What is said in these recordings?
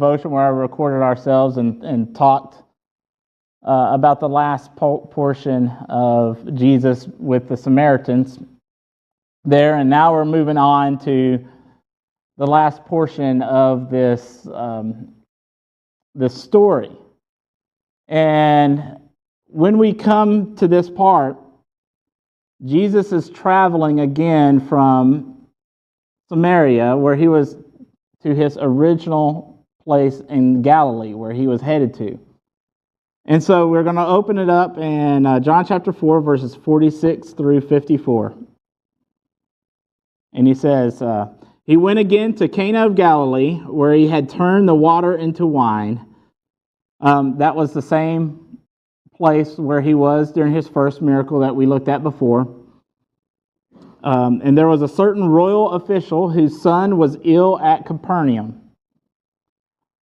devotion where I recorded ourselves and talked about the last portion of Jesus with the Samaritans there, and now we're moving on to the last portion of this story. And when we come to this part, Jesus is traveling again from Samaria, where he was, to his original place in Galilee, where he was headed to. And so we're going to open it up in John chapter 4, verses 46 through 54. And he says, he went again to Cana of Galilee, where he had turned the water into wine. That was the same place where he was during his first miracle that we looked at before. And there was a certain royal official whose son was ill at Capernaum.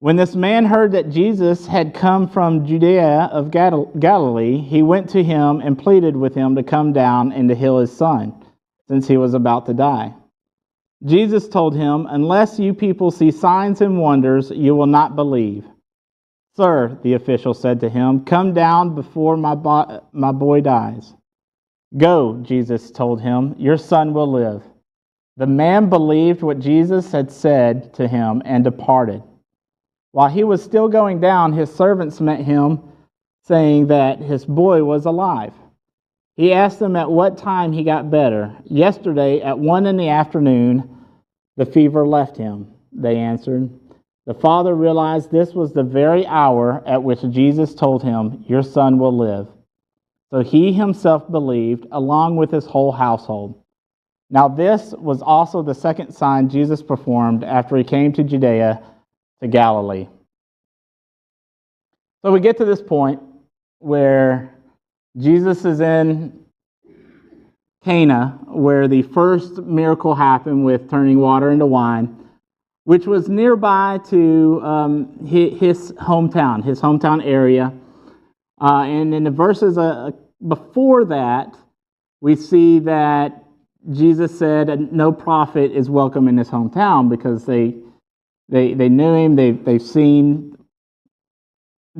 When this man heard that Jesus had come from Judea of Galilee, he went to him and pleaded with him to come down and to heal his son, since he was about to die. Jesus told him, "Unless you people see signs and wonders, you will not believe." "Sir," the official said to him, "come down before my boy dies." "Go," Jesus told him, "your son will live." The man believed what Jesus had said to him and departed. While he was still going down, his servants met him, saying that his boy was alive. He asked them at what time he got better. "Yesterday at 1 p.m, the fever left him," they answered. The father realized this was the very hour at which Jesus told him, "Your son will live." So he himself believed, along with his whole household. Now this was also the second sign Jesus performed after he came to Judea, to Galilee. So we get to this point where Jesus is in Cana, where the first miracle happened with turning water into wine, which was nearby to his hometown area. And in the verses before that, we see that Jesus said no prophet is welcome in his hometown, because they knew him. They've seen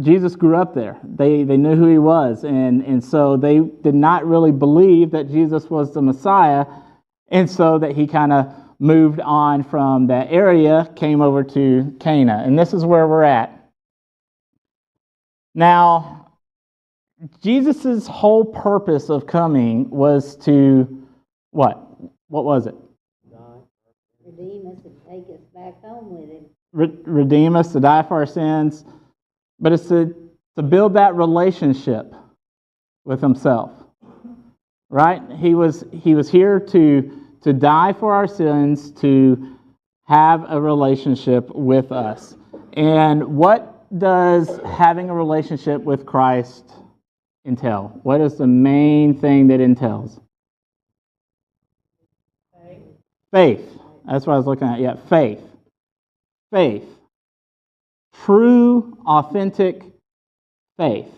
Jesus grew up there. They knew who he was, and so they did not really believe that Jesus was the Messiah, and so that he kind of moved on from that area, came over to Cana, and this is where we're at. Now, Jesus' whole purpose of coming was to what? What was it? Redeem us and take us back home with him. Redeem us, to die for our sins. But it's to build that relationship with himself. Right? He was here to die for our sins, to have a relationship with us. And what does having a relationship with Christ entail? What is the main thing that entails? Faith. That's what I was looking at. Yeah, faith. Faith. True, authentic faith.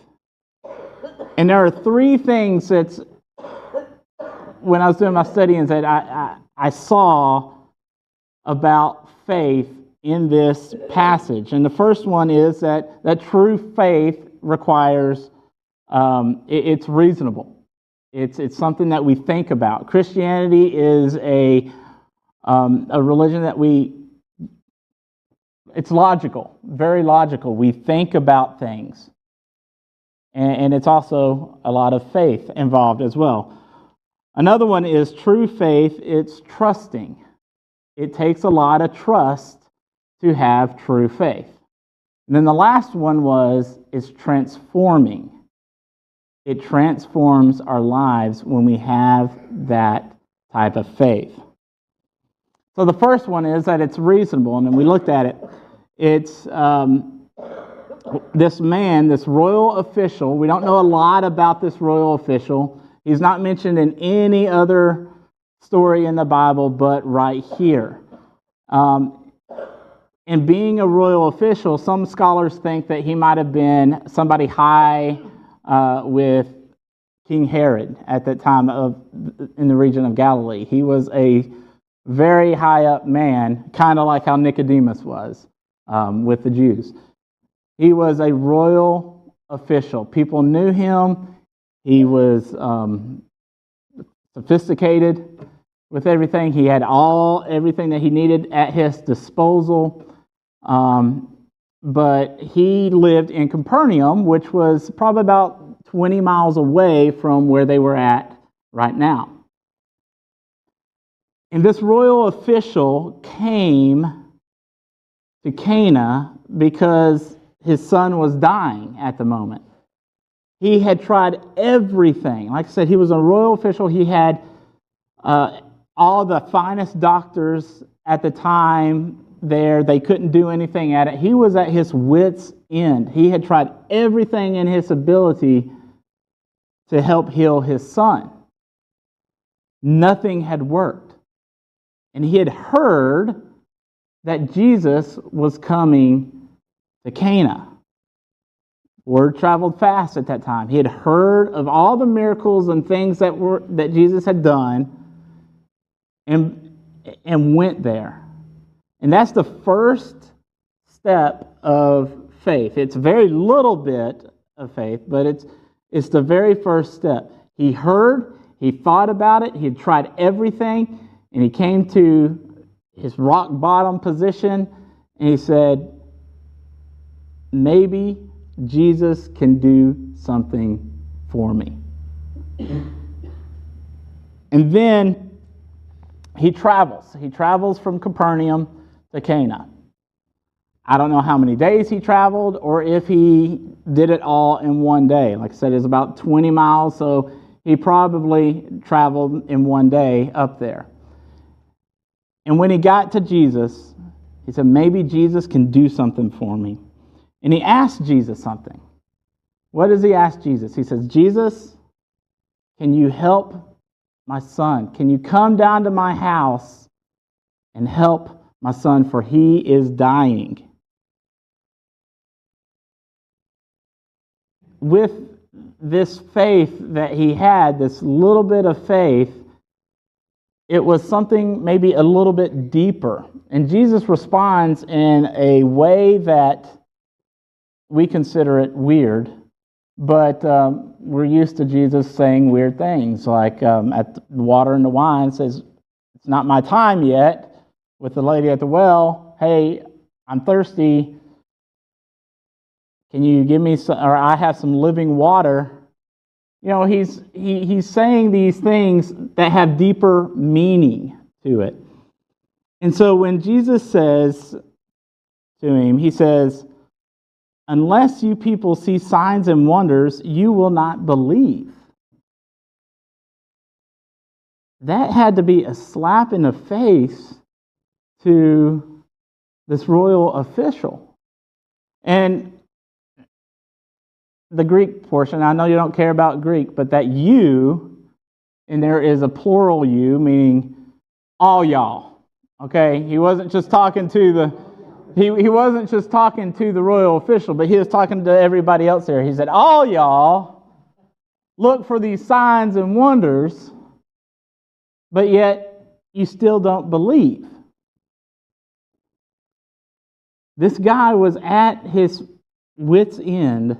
And there are three things that, when I was doing my studying, that I saw about faith in this passage. And the first one is that true faith requires, it's reasonable. It's something that we think about. Christianity is a religion that it's logical, very logical. We think about things. And it's also a lot of faith involved as well. Another one is true faith. It's trusting. It takes a lot of trust to have true faith. And then the last one is transforming. It transforms our lives when we have that type of faith. So the first one is that it's reasonable, and then we looked at it. It's this man, this royal official. We don't know a lot about this royal official. He's not mentioned in any other story in the Bible but right here. In being a royal official, some scholars think that he might have been somebody high with King Herod at that time in the region of Galilee. He was a very high up man, kind of like how Nicodemus was. with the Jews. He was a royal official. People knew him. He was sophisticated with everything. He had everything that he needed at his disposal. But he lived in Capernaum, which was probably about 20 miles away from where they were at right now. And this royal official came to Cana because his son was dying at the moment. He had tried everything. Like I said, he was a royal official. He had all the finest doctors at the time there. They couldn't do anything at it. He was at his wit's end. He had tried everything in his ability to help heal his son. Nothing had worked. And he had heard that Jesus was coming to Cana. Word traveled fast at that time. He had heard of all the miracles and things that Jesus had done and went there. And that's the first step of faith. It's a very little bit of faith, but it's the very first step. He heard, he thought about it, he had tried everything, and he came to his rock bottom position, and he said, maybe Jesus can do something for me. And then he travels. He travels from Capernaum to Cana. I don't know how many days he traveled or if he did it all in one day. Like I said, it's about 20 miles, so he probably traveled in one day up there. And when he got to Jesus, he said, maybe Jesus can do something for me. And he asked Jesus something. What does he ask Jesus? He says, Jesus, can you help my son? Can you come down to my house and help my son, for he is dying? With this faith that he had, this little bit of faith, it was something maybe a little bit deeper. And Jesus responds in a way that we consider it weird, but we're used to Jesus saying weird things, like at the water and the wine says, it's not my time yet. With the lady at the well, hey, I'm thirsty. Can you give me some, or I have some living water? You know, he's saying these things that have deeper meaning to it. And so when Jesus says to him, he says, unless you people see signs and wonders, you will not believe. That had to be a slap in the face to this royal official. And the Greek portion, I know you don't care about Greek, but that you, and there is a plural you, meaning all y'all. Okay? He wasn't just talking to the He wasn't just talking to the royal official, but he was talking to everybody else there. He said, all y'all look for these signs and wonders, but yet you still don't believe. This guy was at his wit's end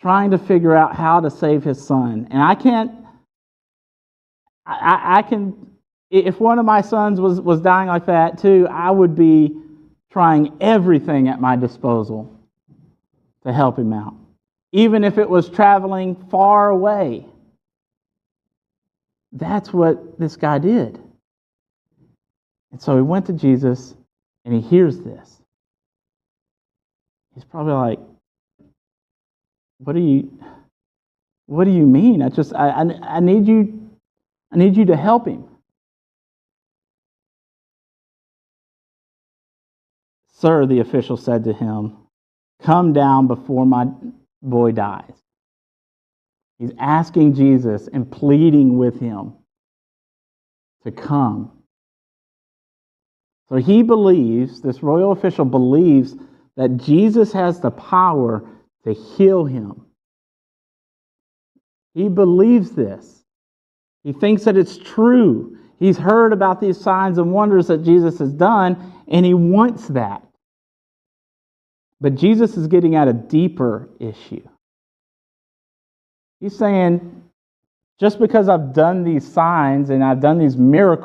trying to figure out how to save his son. And I can, if one of my sons was dying like that too, I would be trying everything at my disposal to help him out, even if it was traveling far away. That's what this guy did. And so he went to Jesus, and he hears this. He's probably like, what do you mean? I need you to help him. Sir, the official said to him, come down before my boy dies. He's asking Jesus and pleading with him to come. So he believes, this royal official believes, that Jesus has the power to heal him. He believes this. He thinks that it's true. He's heard about these signs and wonders that Jesus has done, and he wants that. But Jesus is getting at a deeper issue. He's saying, just because I've done these signs and I've done these miracles,